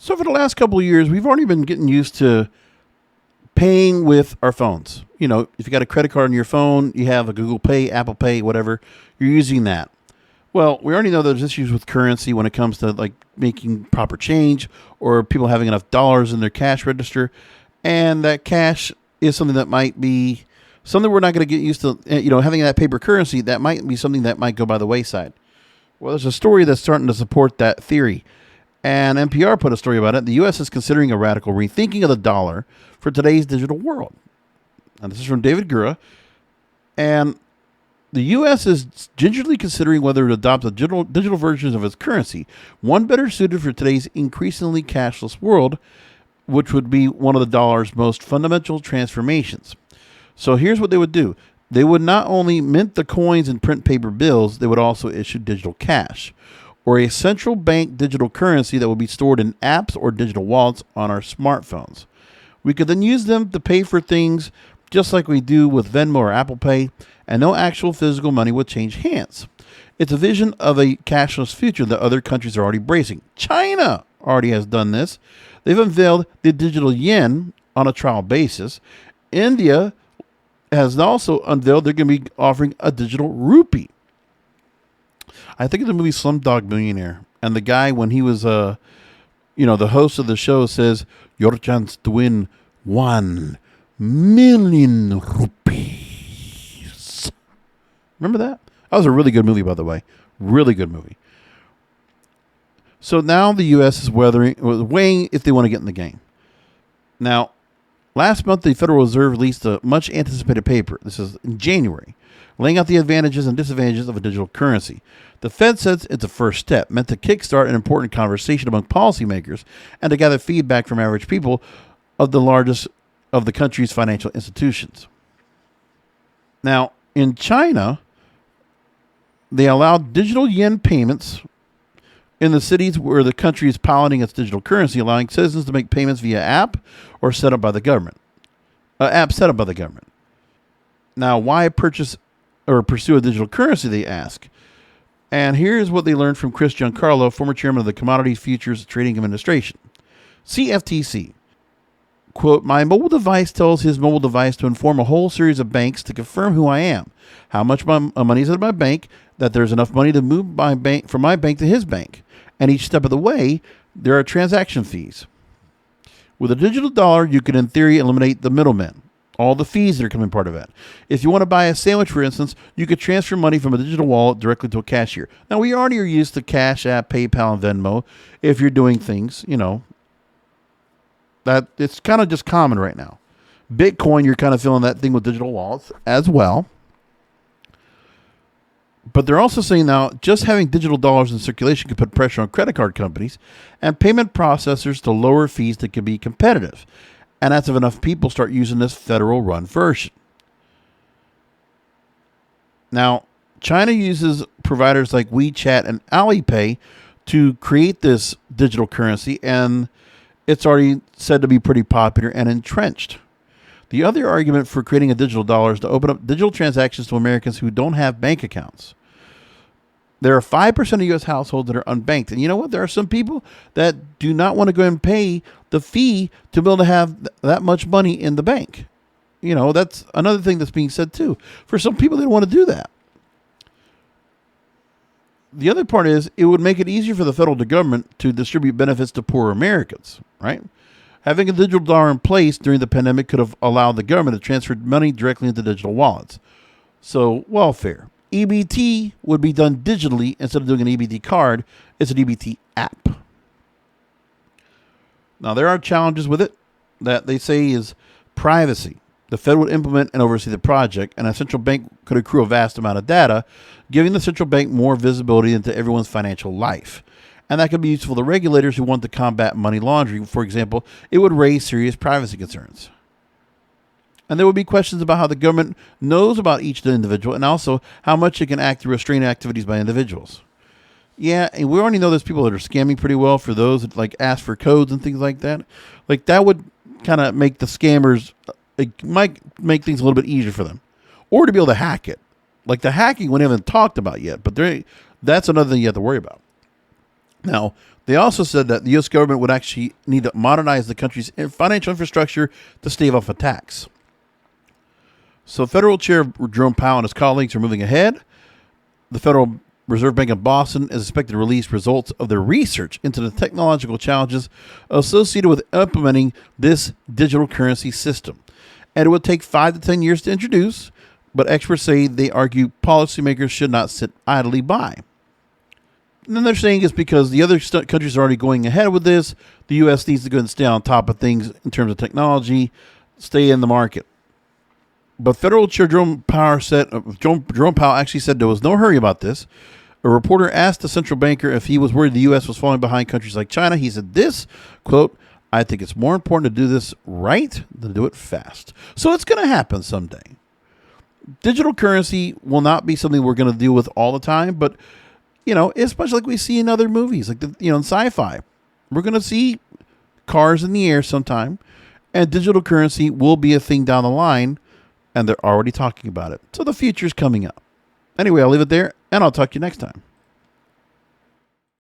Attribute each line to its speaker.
Speaker 1: So for the last couple of years, we've already been getting used to paying with our phones. You know, if you got a credit card on your phone, you have a Google Pay, Apple Pay, whatever, you're using that. Well, we already know there's issues with currency when it comes to like making proper change or people having enough dollars in their cash register. And that cash is something that might be something we're not going to get used to, having that paper currency. That might be something that might go by the wayside. Well, there's a story that's starting to support that theory. And NPR put a story about it. The U.S. is considering a radical rethinking of the dollar for today's digital world. And this is from David Gura. And the U.S. is gingerly considering whether to adopt a digital version of its currency, one better suited for today's increasingly cashless world, which would be one of the dollar's most fundamental transformations. So here's what they would do. They would not only mint the coins and print paper bills, they would also issue digital cash, or a central bank digital currency that would be stored in apps or digital wallets on our smartphones. We could then use them to pay for things just like we do with Venmo or Apple Pay, and no actual physical money would change hands. It's a vision of a cashless future that other countries are already embracing. China already has done this. They've unveiled the digital yen on a trial basis. India has also unveiled they're going to be offering a digital rupee. I think of the movie Slumdog Millionaire, and the guy, when he was the host of the show, says, "Your chance to win 1,000,000 rupees." Remember that? That was a really good movie, by the way. Really good movie. So now the U.S. is weighing if they want to get in the game. Now, last month, the Federal Reserve released a much-anticipated paper. This is in January, laying out the advantages and disadvantages of a digital currency. The Fed says it's a first step, meant to kickstart an important conversation among policymakers and to gather feedback from average people of the largest of the country's financial institutions. Now, in China, they allowed digital yen payments in the cities where the country is piloting its digital currency, allowing citizens to make payments via app or set up by the government. App set up by the government. Now, why purchase or pursue a digital currency, they ask. And here's what they learned from Chris Giancarlo, former chairman of the Commodities Futures Trading Administration, CFTC. Quote, "My mobile device tells his mobile device to inform a whole series of banks to confirm who I am, how much money is in my bank, that there's enough money to move from my bank to his bank. And each step of the way, there are transaction fees. With a digital dollar, you can, in theory, eliminate the middlemen, all the fees that are coming part of it. If you want to buy a sandwich, for instance, you could transfer money from a digital wallet directly to a cashier. Now, we already are used to Cash App, PayPal, and Venmo if you're doing things, that it's kind of just common right now. Bitcoin, you're kind of feeling that thing with digital wallets as well. But they're also saying now just having digital dollars in circulation could put pressure on credit card companies and payment processors to lower fees that can be competitive. And that's if enough people start using this federal-run version. Now, China uses providers like WeChat and Alipay to create this digital currency, and it's already said to be pretty popular and entrenched. The other argument for creating a digital dollar is to open up digital transactions to Americans who don't have bank accounts. There are 5% of U.S. households that are unbanked. And you know what? There are some people that do not want to go and pay the fee to be able to have that much money in the bank. That's another thing that's being said too. For some people, they don't want to do that. The other part is it would make it easier for the federal government to distribute benefits to poorer Americans, right? Having a digital dollar in place during the pandemic could have allowed the government to transfer money directly into digital wallets. So, welfare. EBT would be done digitally instead of doing an EBT card. It's an EBT app. Now, there are challenges with it that they say is privacy. The Fed would implement and oversee the project, and a central bank could accrue a vast amount of data, giving the central bank more visibility into everyone's financial life. And that could be useful to regulators who want to combat money laundering. For example, it would raise serious privacy concerns. And there would be questions about how the government knows about each individual and also how much it can act to restrain activities by individuals. Yeah, and we already know there's people that are scamming pretty well for those that ask for codes and things like that. That would kind of make the scammers, it might make things a little bit easier for them. Or to be able to hack it. The hacking we haven't talked about yet, but that's another thing you have to worry about. Now, they also said that the U.S. government would actually need to modernize the country's financial infrastructure to stave off attacks. So Federal Chair Jerome Powell and his colleagues are moving ahead. The Federal Reserve Bank of Boston is expected to release results of their research into the technological challenges associated with implementing this digital currency system. And it would take 5 to 10 years to introduce, but experts say they argue policymakers should not sit idly by. And then they're saying it's because the other countries are already going ahead with this. The U.S. needs to go and stay on top of things in terms of technology, stay in the market. But Federal Chair Jerome Powell actually said there was no hurry about this. A reporter asked the central banker if he was worried the U.S. was falling behind countries like China. He said this, quote, "I think it's more important to do this right than do it fast." So it's going to happen someday. Digital currency will not be something we're going to deal with all the time, but it's much like we see in other movies, like in sci-fi. We're going to see cars in the air sometime, and digital currency will be a thing down the line, and they're already talking about it. So the future's coming up. Anyway, I'll leave it there, and I'll talk to you next time.